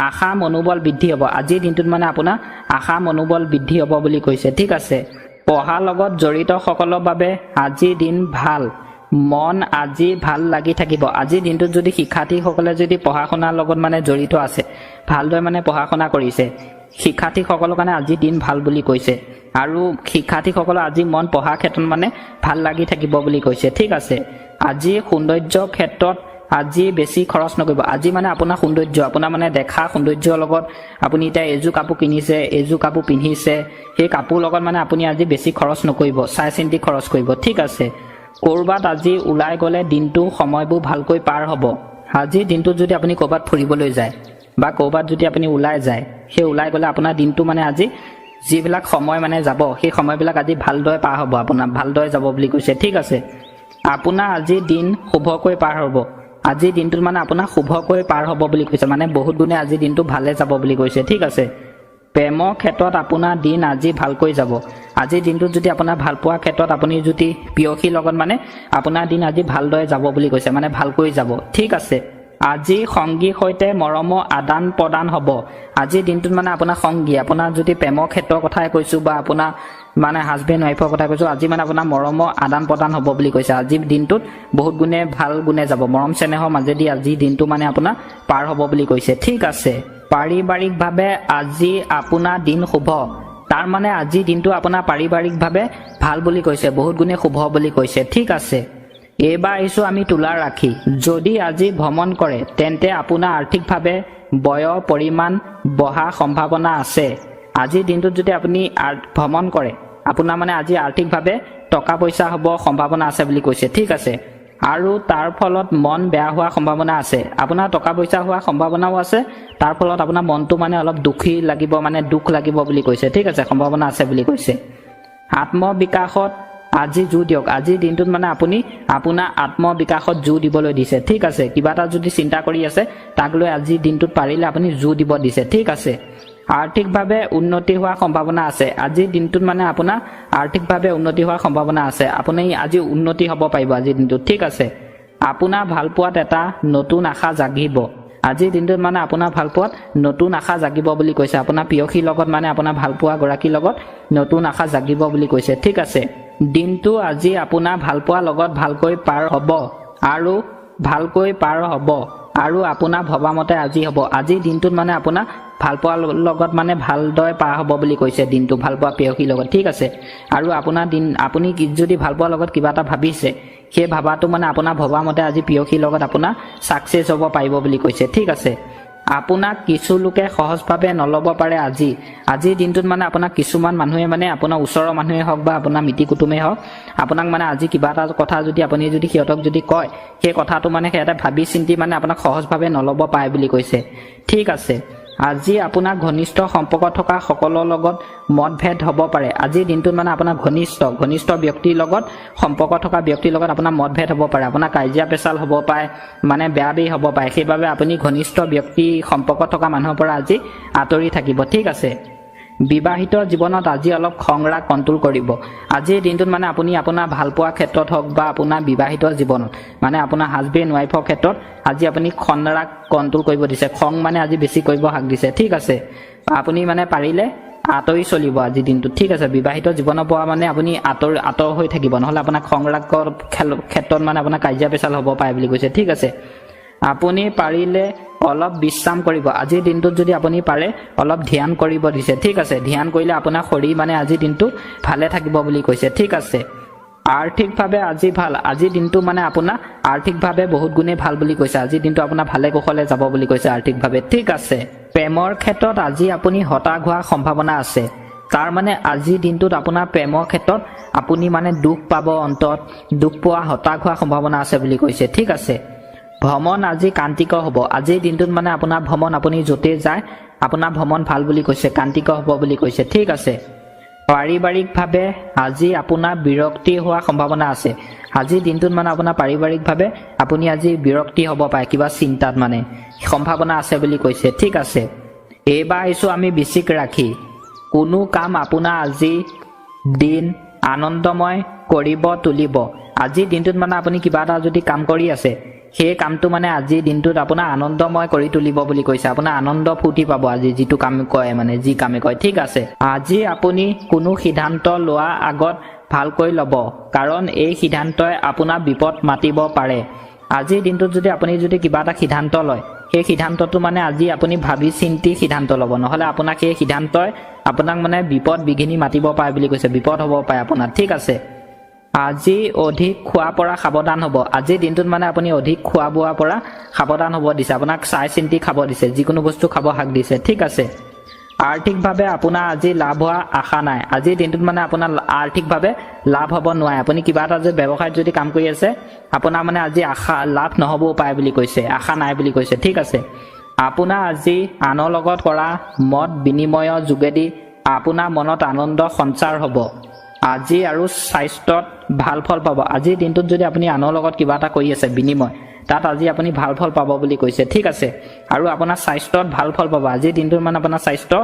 আশা মনোবল বৃদ্ধি হ'ব। আজিৰ দিনটোত মানে আপোনাৰ আশা মনোবল বৃদ্ধি হ'ব বুলি কৈছে। ঠিক আছে। পঢ়াৰ লগত জড়িত সকলৰ বাবে আজিৰ দিন ভাল। মন আজি ভাল লাগি থাকিব। আজিৰ দিনটোত যদি শিক্ষাৰ্থীসকলে যদি পঢ়া শুনাৰ লগত মানে জড়িত আছে, ভালদৰে মানে পঢ়া শুনা কৰিছে, শিক্ষাৰ্থীসকলৰ কাৰণে আজি দিন ভাল বুলি কৈছে। আৰু শিক্ষাৰ্থীসকলৰ আজি মন পঢ়াৰ ক্ষেত্ৰত মানে ভাল লাগি থাকিব বুলি কৈছে। ঠিক আছে। আজি সৌন্দৰ্যৰ ক্ষেত্ৰত আজি বেছি খৰচ নকৰিব। আজি মানে আপোনাৰ সৌন্দৰ্য, আপোনাৰ মানে দেখা সৌন্দৰ্যৰ লগত আপুনি এতিয়া এযোৰ কাপোৰ কিনিছে, এযোৰ কাপোৰ পিন্ধিছে, সেই কাপোৰ লগত মানে আপুনি আজি বেছি খৰচ নকৰিব, চাই চিন্তি খৰচ কৰিব। ঠিক আছে। ক'ৰবাত আজি ওলাই গ'লে দিনটো সময়বোৰ ভালকৈ পাৰ হ'ব। আজিৰ দিনটোত যদি আপুনি ক'ৰবাত ফুৰিবলৈ যায় বা ক'ৰবাত যদি আপুনি ওলাই যায়, সেই ওলাই গ'লে আপোনাৰ দিনটো মানে আজি যিবিলাক সময় মানে যাব সেই সময়বিলাক আজি ভালদৰে পাৰ হ'ব, আপোনাৰ ভালদৰে যাব বুলি কৈছে। ঠিক আছে। আপোনাৰ আজিৰ দিন শুভকৈ পাৰ হ'ব। আজিৰ দিনটোত মানে আপোনাৰ শুভকৈ পাৰ হ'ব বুলি কৈছে, মানে বহুত গুণে আজিৰ দিনটো ভালে যাব বুলি কৈছে। ঠিক আছে। প্ৰেমৰ ক্ষেত্ৰত আপোনাৰ দিন আজি ভালকৈ যাব। আজিৰ দিনটোত যদি আপোনাৰ ভাল পোৱাৰ ক্ষেত্ৰত আপুনি যদি প্ৰেয়সীৰ লগত মানে আপোনাৰ দিন আজি ভালদৰে যাব বুলি কৈছে, মানে ভালকৈ যাব। ঠিক আছে। আজি সংগীৰ সৈতে মৰমৰ আদান প্ৰদান হ'ব আজিৰ দিনটোত মানে আপোনাৰ সংগী আপোনাৰ যদি প্ৰেমৰ ক্ষেত্ৰৰ কথাই কৈছোঁ বা আপোনাৰ মানে হাজবেণ্ড ৱাইফৰ কথা কৈছোঁ আজি মানে আপোনাৰ মৰমৰ আদান প্ৰদান হ'ব বুলি কৈছে আজিৰ দিনটোত বহুত গুণে ভাল গুণে যাব মৰম চেনেহৰ মাজেদি আজিৰ দিনটো মানে আপোনাৰ পাৰ হ'ব বুলি কৈছে ঠিক আছে পাৰিবাৰিকভাৱে আজি আপোনাৰ দিন শুভ তাৰ মানে আজিৰ দিনটো আপোনাৰ পাৰিবাৰিকভাৱে ভাল বুলি কৈছে বহুত গুণে শুভ বুলি কৈছে ঠিক আছে এইবাৰ আহিছোঁ আমি তুলা ৰাখি যদি আজি ভ্ৰমণ কৰে তেন্তে আপোনাৰ আৰ্থিকভাৱে ব্যয়ৰ পৰিমাণ বঢ়াৰ সম্ভাৱনা আছে আজিৰ দিনটোত যদি আপুনি ভ্ৰমণ কৰে আপোনাৰ মানে আজি আৰ্থিকভাৱে টকা পইচা হ'ব সম্ভাৱনা আছে বুলি কৈছে ঠিক আছে আৰু তাৰ ফলত মন বেয়া হোৱাৰ সম্ভাৱনা আছে আপোনাৰ টকা পইচা হোৱাৰ সম্ভাৱনাও আছে তাৰ ফলত আপোনাৰ মনটো মানে অলপ দুখী লাগিব মানে দুখ লাগিব বুলি কৈছে ঠিক আছে সম্ভাৱনা আছে বুলি কৈছে আত্মবিকাশত আজি জোৰ দিয়ক আজিৰ দিনটোত মানে আপুনি আপোনাৰ আত্মবিকাশত জোৰ দিবলৈ দিছে ঠিক আছে কিবা এটা যদি চিন্তা কৰি আছে তাক লৈ আজিৰ দিনটোত পাৰিলে আপুনি জোৰ দিব দিছে ঠিক আছে আৰ্থিকভাৱে উন্নতি হোৱাৰ সম্ভাৱনা আছে আজিৰ দিনটোত মানে আপোনাৰ আৰ্থিকভাৱে উন্নতি হোৱাৰ সম্ভাৱনা আছে আপুনি আজি উন্নতি হ'ব পাৰিব আজিৰ দিনটোত ঠিক আছে আপোনাৰ ভালপোৱাত এটা নতুন আশা জাগিব আজিৰ দিনটোত মানে আপোনাৰ ভালপোৱাত নতুন আশা জাগিব বুলি কৈছে আপোনাৰ প্ৰিয়সীৰ লগত মানে আপোনাৰ ভালপোৱা গৰাকীৰ লগত নতুন আশা জাগিব বুলি কৈছে ঠিক আছে দিনটো আজি আপোনাৰ ভালপোৱাৰ লগত ভালকৈ পাৰ হ'ব আৰু আপোনাৰ ভবামতে আজি হ'ব আজিৰ দিনটোত মানে আপোনাৰ ভালপোৱাৰ লগত মানে ভালদৰে পাৰ হ'ব বুলি কৈছে দিনটো ভালপোৱা প্ৰেয়সীৰ লগত ঠিক আছে আৰু আপোনাৰ দিন আপুনি যদি ভালপোৱাৰ লগত কিবা এটা ভাবিছে সেই ভাবাটো মানে আপোনাৰ ভবামতে আজি প্ৰেয়সীৰ লগত আপোনাৰ ছাকচেছ হ'ব পাৰিব বুলি কৈছে ঠিক আছে আপোনাক কিছু লোকে সহজভাৱে নল'ব পাৰে আজিৰ দিনটোত মানে আপোনাক কিছুমান মানুহে মানে আপোনাৰ ওচৰৰ মানুহে হওক বা আপোনাৰ মিতি কুটুমেই হওক আপোনাক মানে আজি কিবা এটা কথা যদি আপুনি যদি সিহঁতক যদি কয় সেই কথাটো মানে সিহঁতে ভাবি চিন্তি মানে আপোনাক সহজভাৱে নল'ব পাৰে বুলি কৈছে ঠিক আছে আজি আপোনাৰ ঘনিষ্ঠ সম্পৰ্ক থকা সকলৰ লগত মতভেদ হ'ব পাৰে আজিৰ দিনটোত মানে আপোনাৰ ঘনিষ্ঠ ব্যক্তিৰ লগত সম্পৰ্ক থকা ব্যক্তিৰ লগত আপোনাৰ মতভেদ হ'ব পাৰে আপোনাৰ কাজিয়া পেচাল হ'ব পাৰে মানে বেয়া বেৰি হ'ব পাৰে সেইবাবে আপুনি ঘনিষ্ঠ ব্যক্তি সম্পৰ্ক থকা মানুহৰ পৰা আজি আঁতৰি থাকিব ঠিক আছে বিবাহিত জীৱনত আজি অলপ খং ৰাগ কণ্ট্ৰল কৰিব আজিৰ দিনটোত মানে আপুনি আপোনাৰ ভালপোৱা ক্ষেত্ৰত হওক বা আপোনাৰ বিবাহিত জীৱনত মানে আপোনাৰ হাজবেণ্ড ৱাইফৰ ক্ষেত্ৰত আজি আপুনি খং ৰাগ কণ্ট্ৰল কৰিব দিছে খং মানে আজি বেছি কৰিব হাক দিছে ঠিক আছে আপুনি মানে পাৰিলে আঁতৰি চলিব আজিৰ দিনটোত ঠিক আছে বিবাহিত জীৱনৰ পৰা মানে আপুনি আঁতৰ হৈ থাকিব নহ'লে আপোনাৰ খং ৰাগৰ ক্ষেত্ৰত মানে আপোনাৰ কাজিয়া পেচাল হ'ব পাৰে বুলি কৈছে ঠিক আছে আপুনি পাৰিলে অলপ বিশ্ৰাম কৰিব আজিৰ দিনটোত যদি আপুনি পাৰে অলপ ধ্যান কৰিব দিছে ঠিক আছে ধ্যান কৰিলে আপোনাৰ শৰীৰ মানে আজিৰ দিনটো ভালে থাকিব বুলি কৈছে ঠিক আছে আৰ্থিকভাৱে আজি ভাল আজিৰ দিনটো মানে আপোনাৰ আৰ্থিকভাৱে বহুত গুণে ভাল বুলি কৈছে আজিৰ দিনটো আপোনাৰ ভালে কুশলে যাব বুলি কৈছে আৰ্থিকভাৱে ঠিক আছে প্ৰেমৰ ক্ষেত্ৰত আজি আপুনি হতাশ হোৱাৰ সম্ভাৱনা আছে তাৰ মানে আজিৰ দিনটোত আপোনাৰ প্ৰেমৰ ক্ষেত্ৰত আপুনি মানে দুখ পাব অন্তত দুখ পোৱা হতাশ হোৱাৰ সম্ভাৱনা আছে বুলি কৈছে ঠিক আছে ভ্ৰমণ আজি কান্তিকৰ হ'ব আজিৰ দিনটোত মানে আপোনাৰ ভ্ৰমণ আপুনি য'তেই যায় আপোনাৰ ভ্ৰমণ ভাল বুলি কৈছে কান্তিকৰ হ'ব বুলি কৈছে ঠিক আছে পাৰিবাৰিকভাৱে আজি আপোনাৰ বিৰক্তি হোৱাৰ সম্ভাৱনা আছে আজিৰ দিনটোত মানে আপোনাৰ পাৰিবাৰিকভাৱে আপুনি আজি বিৰক্তি হ'ব পাৰে কিবা চিন্তাত মানে সম্ভাৱনা আছে বুলি কৈছে ঠিক আছে এইবাৰ আহিছোঁ আমি বৃশ্চিক ৰাশি কোনো কাম আপোনাৰ আজি দিন আনন্দময় কৰিব তুলিব আজিৰ দিনটোত মানে আপুনি কিবা এটা যদি কাম কৰি আছে সেই কামটো মানে আজিৰ দিনটোত আপোনাৰ আনন্দময় কৰি তুলিব বুলি কৈছে আপোনাৰ আনন্দ ফূৰ্তি পাব আজি যিটো কাম কয় মানে যি কামে কয় ঠিক আছে আজি আপুনি কোনো সিদ্ধান্ত লোৱাৰ আগত ভালকৈ ল'ব কাৰণ এই সিদ্ধান্তই আপোনাৰ বিপদ মাতিব পাৰে আজিৰ দিনটোত যদি আপুনি যদি কিবা এটা সিদ্ধান্ত লয় সেই সিদ্ধান্তটো মানে আজি আপুনি ভাবি চিন্তি সিদ্ধান্ত ল'ব নহ'লে আপোনাক সেই সিদ্ধান্তই আপোনাক মানে বিপদ বিঘিনি মাতিব পাৰে বুলি কৈছে বিপদ হ'ব পাৰে আপোনাৰ ঠিক আছে আজি অধিক খোৱাৰ পৰা সাৱধান হ'ব আজিৰ দিনটোত মানে আপুনি অধিক খোৱা বোৱাৰ পৰা সাৱধান হ'ব দিছে আপোনাক চাই চিন্তি খাব দিছে যিকোনো বস্তু খাব হাক দিছে ঠিক আছে আৰ্থিকভাৱে আপোনাৰ আজি লাভ হোৱাৰ আশা নাই আজিৰ দিনটোত মানে আপোনাৰ আৰ্থিকভাৱে লাভ হ'ব নোৱাৰে আপুনি কিবা এটা যদি ব্যৱসায়ত যদি কাম কৰি আছে আপোনাৰ মানে আজি আশা লাভ নহ'বও পাৰে বুলি কৈছে আশা নাই বুলি কৈছে ঠিক আছে আপোনাৰ আজি আনৰ লগত কৰা মত বিনিময়ৰ যোগেদি আপোনাৰ মনত আনন্দ সঞ্চাৰ হ'ব আজি আৰু স্বাস্থ্যত ভাল ফল পাব আজিৰ দিনটোত যদি আপুনি আনৰ লগত কিবা এটা কৰি আছে বিনিময় তাত আজি আপুনি ভাল ফল পাব বুলি কৈছে ঠিক আছে আৰু আপোনাৰ স্বাস্থ্যত ভাল ফল পাব আজিৰ দিনটোত মানে আপোনাৰ স্বাস্থ্য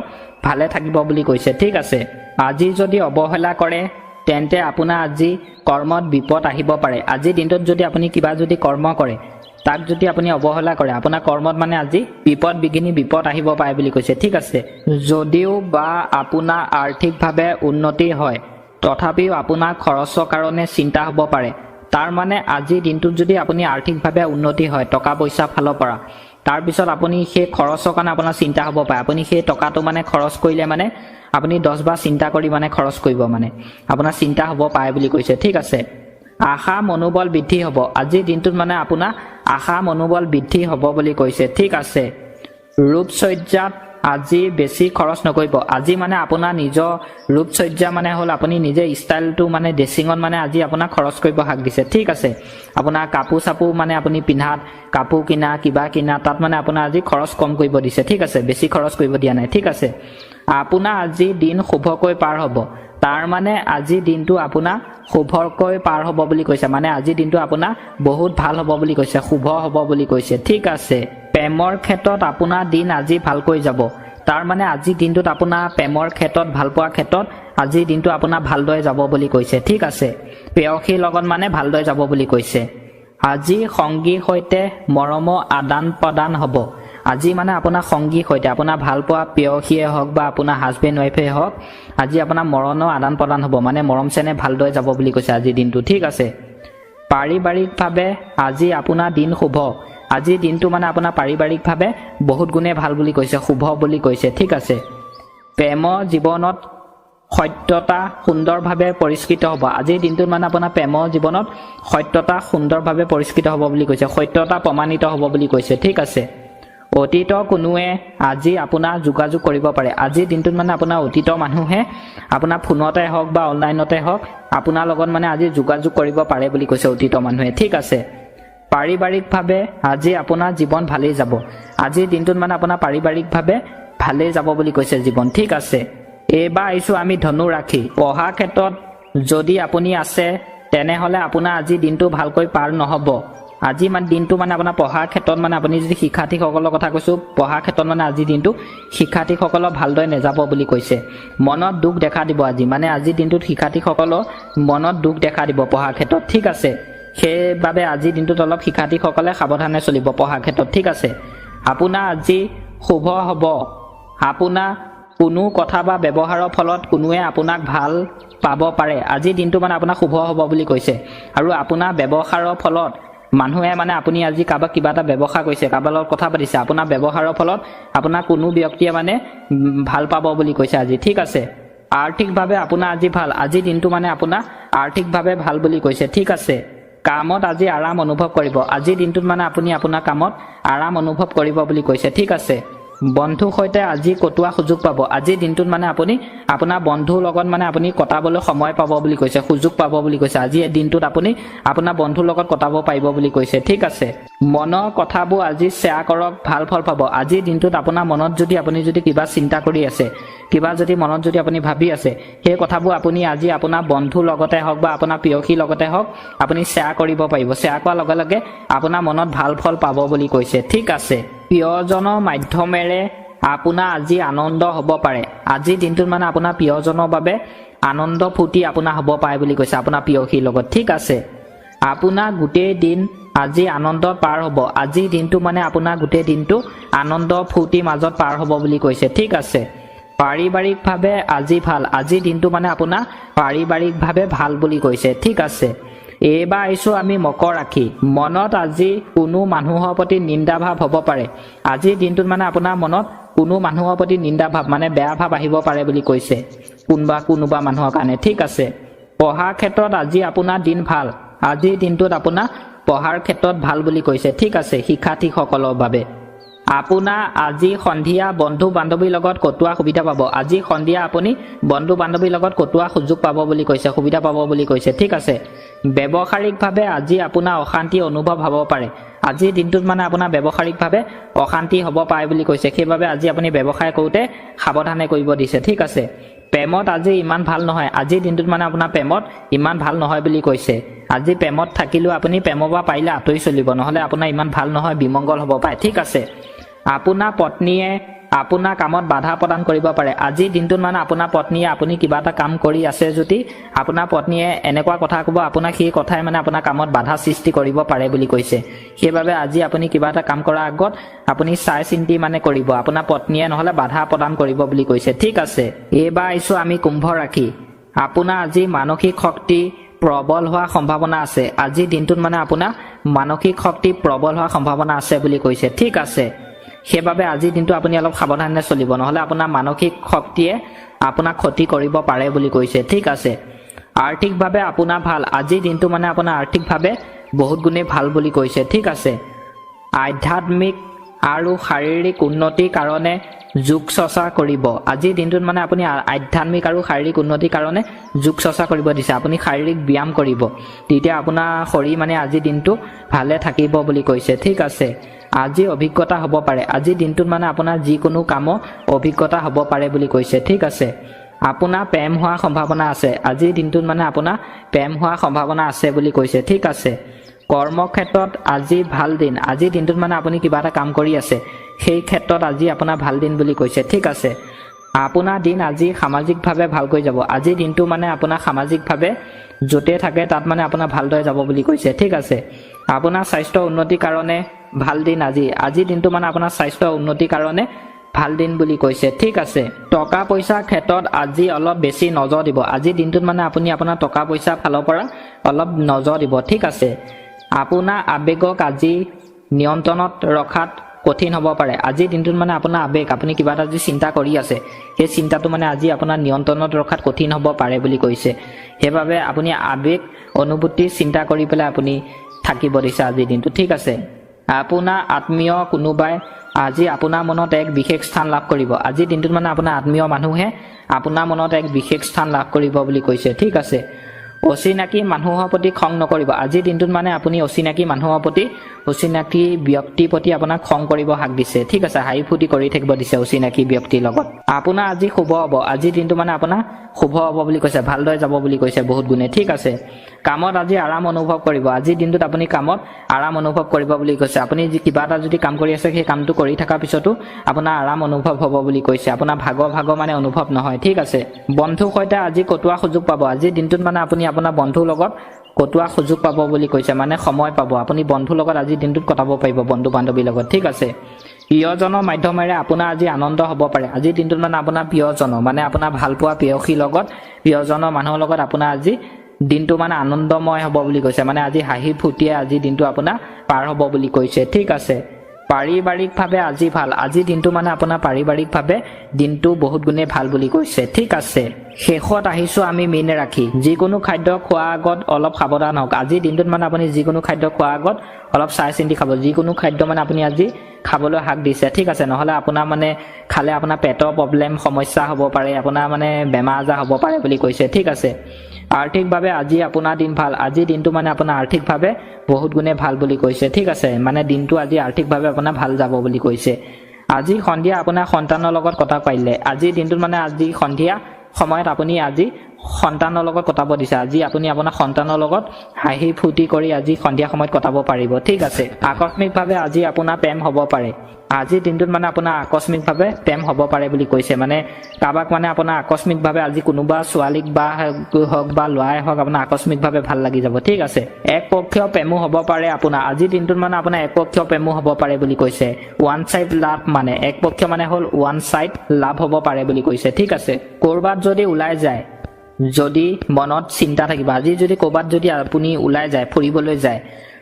ভালে থাকিব বুলি কৈছে ঠিক আছে আজি যদি অৱহেলা কৰে তেন্তে আপোনাৰ আজি কৰ্মত বিপদ আহিব পাৰে আজিৰ দিনটোত যদি আপুনি কিবা যদি কৰ্ম কৰে তাক যদি আপুনি অৱহেলা কৰে আপোনাৰ কৰ্মত মানে আজি বিপদ বিঘিনি বিপদ আহিব পাৰে বুলি কৈছে ঠিক আছে যদিও বা আপোনাৰ আৰ্থিকভাৱে উন্নতি হয় তথাপিও আপোনাৰ খৰচৰ কাৰণে চিন্তা হ'ব পাৰে তাৰ মানে আজিৰ দিনটোত যদি আপুনি আৰ্থিকভাৱে উন্নতি হয় টকা পইচা ফালৰ পৰা তাৰ পিছত আপুনি সেই খৰচৰ কাৰণে আপোনাৰ চিন্তা হ'ব পাৰে আপুনি সেই টকাটো মানে খৰচ কৰিলে মানে আপুনি 10 বাৰ চিন্তা কৰি মানে খৰচ কৰিব মানে আপোনাৰ চিন্তা হ'ব পাৰে বুলি কৈছে ঠিক আছে আশা মনোবল বৃদ্ধি হ'ব আজিৰ দিনটোত মানে আপোনাৰ আশা মনোবল বৃদ্ধি হ'ব বুলি কৈছে ঠিক আছে ৰূপচৰ্যাত আজি বেছি খৰচ নকৰিব আজি মানে আপোনাৰ নিজৰ ৰূপচৰ্যা মানে হ'ল আপুনি নিজে ষ্টাইলটো মানে ড্ৰেছিঙত মানে আজি আপোনাৰ খৰচ কৰিব হাক দিছে ঠিক আছে আপোনাৰ কাপোৰ চাপোৰ মানে আপুনি পিন্ধাত কাপোৰ কিনা কিবা কিনা তাত মানে আপোনাৰ আজি খৰচ কম কৰিব দিছে ঠিক আছে বেছি খৰচ কৰিব দিয়া নাই ঠিক আছে আপোনাৰ আজি দিন শুভকৈ পাৰ হ'ব তাৰ মানে আজি দিনটো আপোনাৰ শুভকৈ পাৰ হ'ব বুলি কৈছে মানে আজি দিনটো আপোনাৰ বহুত ভাল হ'ব বুলি কৈছে শুভ হ'ব বুলি কৈছে ঠিক আছে প্ৰেমৰ ক্ষেত্ৰত আপোনাৰ দিন আজি ভালকৈ যাব তাৰ মানে আজি দিনটোত আপোনাৰ প্ৰেমৰ ক্ষেত্ৰত ভাল পোৱা ক্ষেত্ৰত আজি দিনটো আপোনাৰ ভালদৰে যাব বুলি কৈছে ঠিক আছে প্ৰেয়সীৰ লগত মানে ভালদৰে যাব বুলি কৈছে আজি সংগীৰ সৈতে মৰমৰ আদান প্ৰদান হ'ব আজি মানে আপোনাৰ সংগীৰ সৈতে আপোনাৰ ভাল পোৱা প্ৰেয়সীয়ে হওক বা আপোনাৰ হাজবেণ্ড ৱাইফে হওক আজি আপোনাৰ মৰণৰ আদান প্ৰদান হ'ব মানে মৰম চেনেহ ভালদৰে যাব বুলি কৈছে আজি দিনটো ঠিক আছে পাৰিবাৰিকভাৱে আজি আপোনাৰ দিন শুভ আজি দিনটো মানে আপোনাৰ পাৰিবাৰিকভাৱে বহুত গুণে ভাল বুলি কৈছে শুভ বুলি কৈছে ঠিক আছে প্ৰেমৰ জীৱনত সত্যতা সুন্দৰভাৱে পৰিস্কৃত হ'ব আজিৰ দিনটোত মানে আপোনাৰ প্ৰেমৰ জীৱনত সত্যতা সুন্দৰভাৱে পৰিস্কৃত হ'ব বুলি কৈছে সত্যতা প্ৰমাণিত হ'ব বুলি কৈছে ঠিক আছে অতীতৰ কোনোৱে আজি আপোনাৰ যোগাযোগ কৰিব পাৰে আজিৰ দিনটোত মানে আপোনাৰ অতীতৰ মানুহে আপোনাৰ ফোনতে হওক বা অনলাইনতে হওক আপোনাৰ লগত মানে আজি যোগাযোগ কৰিব পাৰে বুলি কৈছে অতীতৰ মানুহে ঠিক আছে পাৰিবাৰিকভাৱে আজি আপোনাৰ জীৱন ভালেই যাব আজিৰ দিনটোত মানে আপোনাৰ পাৰিবাৰিকভাৱে ভালেই যাব বুলি কৈছে জীৱন ঠিক আছে এইবাৰ আহিছোঁ আমি ধনু ৰাখি পঢ়াৰ ক্ষেত্ৰত যদি আপুনি আছে তেনেহ'লে আপোনাৰ আজি দিনটো ভালকৈ পাৰ নহ'ব আজি মানে দিনটো মানে আপোনাৰ পঢ়াৰ ক্ষেত্ৰত মানে আপুনি যদি শিক্ষাৰ্থীসকলৰ কথা কৈছোঁ পঢ়াৰ ক্ষেত্ৰত মানে আজি দিনটো শিক্ষাৰ্থীসকলৰ ভালদৰে নেযাব বুলি কৈছে মনত দুখ দেখা দিব আজি মানে আজিৰ দিনটোত শিক্ষাৰ্থীসকলৰ মনত দুখ দেখা দিব পঢ়াৰ ক্ষেত্ৰত ঠিক আছে সেইবাবে আজিৰ দিনটোত অলপ শিক্ষাৰ্থীসকলে সাৱধানে চলিব পঢ়াৰ ক্ষেত্ৰত ঠিক আছে আপোনাৰ আজি শুভ হ'ব আপোনাৰ কোনো কথা বা ব্যৱহাৰৰ ফলত কোনোৱে আপোনাক ভাল পাব পাৰে আজিৰ দিনটো মানে আপোনাৰ শুভ হ'ব বুলি কৈছে আৰু আপোনাৰ ব্যৱহাৰৰ ফলত মানুহে মানে আপুনি আজি কাৰোবাক কিবা এটা ব্যৱসায় কৰিছে কাৰোবাৰ লগত কথা পাতিছে আপোনাৰ ব্যৱহাৰৰ ফলত আপোনাৰ কোনো ব্যক্তিয়ে মানে ভাল পাব বুলি কৈছে আজি ঠিক আছে আৰ্থিকভাৱে আপোনাৰ আজি ভাল আজিৰ দিনটো মানে আপোনাৰ আৰ্থিকভাৱে ভাল বুলি কৈছে ঠিক আছে কামত আজি আৰাম অনুভৱ কৰিব আজিৰ দিনটোত মানে আপুনি আপোনাৰ কামত আৰাম অনুভৱ কৰিব বুলি কৈছে ঠিক আছে বন্ধুৰ সৈতে আজি কটোৱা সুযোগ পাব আজিৰ দিনটোত মানে আপুনি আপোনাৰ বন্ধুৰ লগত মানে আপুনি কটাবলৈ সময় পাব বুলি কৈছে সুযোগ পাব বুলি কৈছে আজিৰ দিনটোত আপুনি আপোনাৰ বন্ধুৰ লগত কটাব পাৰিব বুলি কৈছে ঠিক আছে মনৰ কথাবোৰ আজি শ্বেয়াৰ কৰক ভাল ফল পাব আজিৰ দিনটোত আপোনাৰ মনত যদি আপুনি যদি কিবা চিন্তা কৰি আছে কিবা যদি মনত যদি আপুনি ভাবি আছে সেই কথাবোৰ আপুনি আজি আপোনাৰ বন্ধুৰ লগতে হওক বা আপোনাৰ প্ৰেয়সীৰ লগতে হওক আপুনি শ্বেয়াৰ কৰিব পাৰিব শ্বেয়াৰ কৰাৰ লগে লগে আপোনাৰ মনত ভাল ফল পাব বুলি কৈছে ঠিক আছে প্ৰিয়জনৰ মাধ্যমেৰে আপোনাৰ আজি আনন্দ হ'ব পাৰে আজিৰ দিনটোত মানে আপোনাৰ প্ৰিয়জনৰ বাবে আনন্দ ফূৰ্তি আপোনাৰ হ'ব পাৰে বুলি কৈছে আপোনাৰ প্ৰেয়সীৰ লগত ঠিক আছে আপোনাৰ গোটেই দিন আজি আনন্দত পাৰ হ'ব আজিৰ দিনটো মানে আপোনাৰ গোটেই দিনটো আনন্দ ফূৰ্তিৰ মাজত পাৰ হ'ব বুলি কৈছে ঠিক আছে পাৰিবাৰিকভাৱে আজি ভাল আজিৰ দিনটো মানে আপোনাৰ পাৰিবাৰিকভাৱে ভাল বুলি কৈছে ঠিক আছে এইবাৰ আহিছোঁ আমি মকৰ ৰাখি মনত আজি কোনো মানুহৰ প্ৰতি নিন্দা ভাৱ হ'ব পাৰে আজিৰ দিনটোত মানে আপোনাৰ মনত কোনো মানুহৰ প্ৰতি নিন্দা ভাৱ মানে বেয়া ভাৱ আহিব পাৰে বুলি কৈছে কোনোবা মানুহৰ কাৰণে ঠিক আছে পঢ়াৰ ক্ষেত্ৰত আজি আপোনাৰ দিন ভাল আজিৰ দিনটোত আপোনাৰ পঢ়াৰ ক্ষেত্ৰত ভাল বুলি কৈছে ঠিক আছে শিক্ষাৰ্থীসকলৰ বাবে আপোনাৰ আজি সন্ধিয়া বন্ধু বান্ধৱীৰ লগত কটোৱা সুবিধা পাব আজি সন্ধিয়া আপুনি বন্ধু বান্ধৱীৰ লগত কটোৱা সুযোগ পাব বুলি কৈছে সুবিধা পাব বুলি কৈছে ঠিক আছে ব্যৱসায়িকভাৱে আজি আপোনাৰ অশান্তি অনুভৱ হ'ব পাৰে আজিৰ দিনটোত মানে আপোনাৰ ব্যৱসায়িকভাৱে অশান্তি হ'ব পাৰে বুলি কৈছে সেইবাবে আজি আপুনি ব্যৱসায় কৰোঁতে সাৱধানে কৰিব দিছে ঠিক আছে প্ৰেমত আজি ইমান ভাল নহয় আজিৰ দিনটোত মানে আপোনাৰ প্ৰেমত ইমান ভাল নহয় বুলি কৈছে আজি প্ৰেমত থাকিলেও আপুনি প্ৰেমৰ পৰা পাৰিলে আঁতৰি চলিব নহ'লে আপোনাৰ ইমান ভাল নহয় বিমংগল হ'ব পাৰে ঠিক আছে আপোনাৰ পত্নীয়ে আপোনাৰ কামত বাধা প্ৰদান কৰিব পাৰে আজিৰ দিনটোত মানে আপোনাৰ পত্নীয়ে আপুনি কিবা এটা কাম কৰি আছে যদি আপোনাৰ পত্নীয়ে এনেকুৱা কথা ক'ব আপোনাক সেই কথাই মানে আপোনাৰ কামত বাধা সৃষ্টি কৰিব পাৰে বুলি কৈছে সেইবাবে আজি আপুনি কিবা এটা কাম কৰাৰ আগত আপুনি চাই চিন্তি মানে কৰিব আপোনাৰ পত্নীয়ে নহলে বাধা প্ৰদান কৰিব বুলি কৈছে ঠিক আছে এইবাৰ আইছো আমি কুম্ভ ৰাশি আপোনাৰ আজি মানসিক শক্তি প্ৰবল হোৱা সম্ভাৱনা আছে আজি দিনটোত মানে আপোনাৰ মানসিক শক্তি প্ৰবল হোৱা সম্ভাৱনা আছে বুলি কৈছে ঠিক আছে সেইবাবে আজি দিনটো আপুনি অলপ সাৱধানে চলিব নহলে আপোনাৰ মানসিক শক্তিয়ে আপোনাক ক্ষতি কৰিব পাৰে বুলি কৈছে ঠিক আছে আৰ্থিকভাৱে আপোনাৰ ভাল আজি দিনটো মানে আপোনাৰ আৰ্থিকভাৱে বহুত গুণে ভাল বুলি কৈছে ঠিক আছে আধ্যাত্মিক আৰু শাৰীৰিক উন্নতিৰ কাৰণে যোগ চৰ্চা কৰিব আজি দিনটোত মানে আপুনি আধ্যাত্মিক আৰু শাৰীৰিক উন্নতিৰ কাৰণে যোগ চৰ্চা কৰিব দিছে আপুনি শাৰীৰিক ব্যায়াম কৰিব তেতিয়া আপোনাৰ শৰীৰ মানে আজি দিনটো ভালে থাকিব বুলি কৈছে ঠিক আছে আজি অভিজ্ঞতা হ'ব পাৰে আজি দিনটোত মানে আপোনাৰ যিকোনো কামৰ অভিজ্ঞতা হ'ব পাৰে বুলি কৈছে ঠিক আছে আপোনাৰ প্ৰেম হোৱাৰ সম্ভাৱনা আছে আজি দিনটোত মানে আপোনাৰ প্ৰেম হোৱাৰ সম্ভাৱনা আছে বুলি কৈছে ঠিক আছে কৰ্মক্ষেত্ৰত আজি ভাল দিন আজি দিনটোত মানে আপুনি কিবা এটা কাম কৰি আছে সেই ক্ষেত্ৰত আজি আপোনাৰ ভাল দিন বুলি কৈছে ঠিক আছে আপোনাৰ দিন আজি সামাজিকভাৱে ভালকৈ যাব আজি দিনটো মানে আপোনাৰ সামাজিকভাৱে য'তে থাকে তাত মানে আপোনাৰ ভালদৰে যাব বুলি কৈছে ঠিক আছে আপোনাৰ স্বাস্থ্য উন্নতিৰ কাৰণে ভাল দিন আজি দিনটো মানে আপোনাৰ স্বাস্থ্য উন্নতিৰ কাৰণে ভাল দিন বুলি কৈছে ঠিক আছে টকা পইচাৰ ক্ষেত্ৰত আজি অলপ বেছি নজৰ দিব আজি দিনটোত মানে আপুনি আপোনাৰ টকা পইচা ফালৰ পৰা অলপ নজৰ দিব ঠিক আছে আপোনাৰ আবেগক আজি নিয়ন্ত্ৰণত ৰখাত কঠিন হ'ব পাৰে আজি দিনটোত মানে আপোনাৰ আবেগ আপুনি কিবা এটা যদি চিন্তা কৰি আছে সেই চিন্তাটো মানে আজি আপোনাৰ নিয়ন্ত্ৰণত ৰখাত কঠিন হ'ব পাৰে বুলি কৈছে সেইবাবে আপুনি আবেগ অনুভূতি চিন্তা কৰি পেলাই আপুনি থাকিব দিছে আজি দিনটো ঠিক আছে আপোনাৰ আত্মীয় কোনোবাই আজি আপোনাৰ মনত এক বিশেষ স্থান লাভ কৰিব আজি দিনটোত মানে আপোনাৰ আত্মীয় মানুহে আপোনাৰ মনত এক বিশেষ স্থান লাভ কৰিব বুলি কৈছে ঠিক আছে অচিনাকি মানুহৰ প্ৰতি খং নকৰিব আজি দিনটোত মানে আপুনি অচিনাকি মানুহৰ প্ৰতি অচিনাকি ব্যক্তিৰ প্ৰতি আপোনাক খং কৰিব হাক দিছে ঠিক আছে হাঁহি ফূৰ্তি কৰি থাকিব দিছে অচিনাকি ব্যক্তিৰ লগত আপোনাৰ আজি শুভ হ'ব আজি দিনটো মানে আপোনাৰ শুভ হ'ব বুলি কৈছে ভালদৰে যাব বুলি কৈছে বহুত গুণে ঠিক আছে কামত আজি আৰাম অনুভৱ কৰিব আজি দিনটোত আপুনি কামত আৰাম অনুভৱ কৰিব বুলি কৈছে আপুনি কিবা এটা যদি কাম কৰি আছে সেই কামটো কৰি থকাৰ পিছতো আপোনাৰ আৰাম অনুভৱ হ'ব বুলি কৈছে আপোনাৰ ভাগৰ মানে অনুভৱ নহয় ঠিক আছে বন্ধুৰ সৈতে আজি কটোৱা সুযোগ পাব আজি দিনটোত মানে আপুনি আপোনাৰ বন্ধুৰ লগত কটোৱা সুযোগ পাব বুলি কৈছে মানে সময় পাব আপুনি বন্ধুৰ লগত আজি দিনটোত কটাব পাৰিব বন্ধু বান্ধৱীৰ লগত ঠিক আছে প্ৰিয়জনৰ মাধ্যমেৰে আপোনাৰ আজি আনন্দ হ'ব পাৰে আজি দিনটোত মানে আপোনাৰ প্ৰিয়জন মানে আপোনাৰ ভালপোৱা প্ৰেয়সীৰ লগত প্ৰিয়জনৰ মানুহৰ লগত আপোনাৰ আজি দিনটো মানে আনন্দময় হ'ব বুলি কৈছে মানে আজি হাঁহি ফূৰ্তিয়ে আজি দিনটো আপোনাৰ পাৰ হ'ব বুলি কৈছে ঠিক আছে পাৰিবাৰিকভাৱে আজি ভাল আজি দিনটো মানে আপোনাৰ পাৰিবাৰিকভাৱে দিনটো বহুত গুণে ভাল বুলি কৈছে ঠিক আছে শেষত আহিছো আমি মীন ৰাশি যিকোনো খাদ্য খোৱাৰ আগত অলপ সাৱধান হওক আজি দিনটোত মানে আপুনি যিকোনো খাদ্য খোৱাৰ আগত অলপ চাই চিন্তি খাব যিকোনো খাদ্য মানে আপুনি আজি খাবলৈ হাক দিছে ঠিক আছে নহলে আপোনাৰ মানে খালে আপোনাৰ পেটৰ প্ৰব্লেম সমস্যা হ'ব পাৰে আপোনাৰ মানে বেমাৰ আজাৰ হ'ব পাৰে বুলি কৈছে ঠিক আছে আৰ্থিকভাৱে আজি আপোনাৰ দিন ভাল আজি দিনটো মানে আপোনাৰ আৰ্থিকভাৱে বহুত গুণে ভাল বুলি কৈছে ঠিক আছে মানে দিনটো আজি আৰ্থিকভাৱে আপোনাৰ ভাল যাব বুলি কৈছে আজি সন্ধিয়া আপোনাৰ সন্তানৰ লগত কথা পাৰিলে আজি দিনটোত মানে আজি সন্ধিয়া সময়ত আপুনি আজি সন্তানৰ লগত কটাব দিছে আজি আপুনি আপোনাৰ সন্তানৰ লগত হাঁহি ফূৰ্তি কৰি আজি সন্ধিয়া সময়ত কটাব পাৰিব ঠিক আছে আকস্মিকভাৱে আজি আপোনাৰ প্ৰেম হ'ব পাৰে আজি দিনটোত মানে আপোনাৰ আকস্মিকভাৱে প্ৰেম হ'ব পাৰে বুলি কৈছে মানে কাবাক মানে আপোনাৰ আকস্মিকভাৱে আজি কোনোবা ছোৱালীক বা হওক বা ল'ৰাই হওক আপোনাৰ আকস্মিকভাৱে ভাল লাগি যাব ঠিক আছে একপক্ষীয় প্ৰেমো হ'ব পাৰে আপোনাৰ আজি দিনটোত মানে আপোনাৰ একপক্ষীয় প্ৰেমো হ'ব পাৰে বুলি কৈছে ওৱান চাইড লাভ মানে একপক্ষীয় মানে হ'ল ওৱান চাইড লাভ হ'ব পাৰে বুলি কৈছে ঠিক আছে ক'ৰবাত যদি ওলাই যায় যদি মনত চিন্তা থাকিব আজি যদি ক'ৰবাত যদি আপুনি ওলাই যায় ফুৰিবলৈ যায়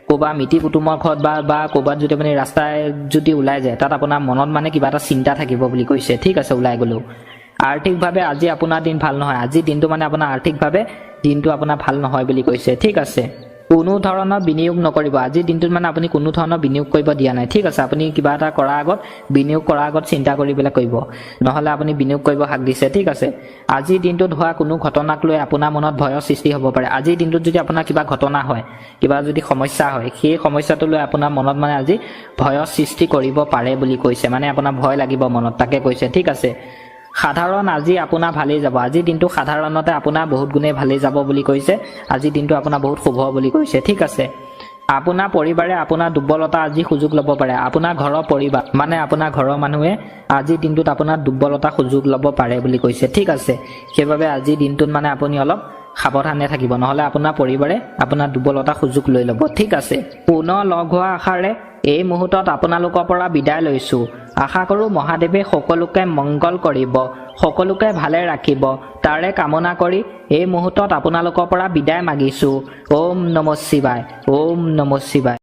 ক'ৰবাত মিতি কুটুমৰ ঘৰত বা ক'ৰবাত যদি আপুনি ৰাস্তায় যদি ওলাই যায় তাত আপোনাৰ মনত মানে কিবা এটা চিন্তা থাকিব বুলি কৈছে ঠিক আছে ওলাই গ'লেও আৰ্থিকভাৱে আজি আপোনাৰ দিন ভাল নহয় আজি দিনটো মানে আপোনাৰ আৰ্থিকভাৱে দিনটো আপোনাৰ ভাল নহয় বুলি কৈছে ঠিক আছে কোনো ধৰণৰ বিনিয়োগ নকৰিব আজি দিনটোত মানে আপুনি কোনো ধৰণৰ বিনিয়োগ কৰিব দিয়া নাই ঠিক আছে আপুনি কিবা এটা কৰাৰ আগত বিনিয়োগ কৰাৰ আগত চিন্তা কৰি পেলাই কৰিব নহলে আপুনি বিনিয়োগ কৰিব হাক দিছে ঠিক আছে আজি দিনটোত হোৱা কোনো ঘটনাক লৈ আপোনাৰ মনত ভয়ৰ সৃষ্টি হ'ব পাৰে আজি দিনটোত যদি আপোনাৰ কিবা ঘটনা হয় কিবা যদি সমস্যা হয় সেই সমস্যাটো লৈ আপোনাৰ মনত মানে আজি ভয়ৰ সৃষ্টি কৰিব পাৰে বুলি কৈছে মানে আপোনাৰ ভয় লাগিব মনত তাকে কৈছে ঠিক আছে সাধাৰণ আজি আপোনাৰ ভালেই যাব আজি দিনটো সাধাৰণতে আপোনাৰ বহুত গুণে ভালেই যাব বুলি কৈছে আজি দিনটো আপোনাৰ বহুত শুভ বুলি কৈছে ঠিক আছে আপোনাৰ পৰিবাৰে আপোনাৰ দুৰ্বলতা আজি সুযোগ ল'ব পাৰে আপোনাৰ ঘৰৰ পৰিবাৰ মানে আপোনাৰ ঘৰৰ মানুহে আজিৰ দিনটোত আপোনাৰ দুৰ্বলতা সুযোগ ল'ব পাৰে বুলি কৈছে ঠিক আছে সেইবাবে আজিৰ দিনটোত মানে আপুনি অলপ সাৱধানে থাকিব নহলে আপোনাৰ পৰিবাৰে আপোনাৰ দুৰ্বলতা সুযোগ লৈ ল'ব ঠিক আছে পুনৰ লগ হোৱা আশাৰে এই মুহূৰ্তত আপোনালোকৰ পৰা বিদায় লৈছো আশা কৰো মহাদেৱে সকলোকে মংগল কৰিব সকলোকে ভালে ৰাখিব তাৰে কামনা কৰি এই মুহূৰ্তত আপোনালোকৰ পৰা বিদায় মাগিছো ওম নমঃ শিৱায় ওম নমঃ শিৱায়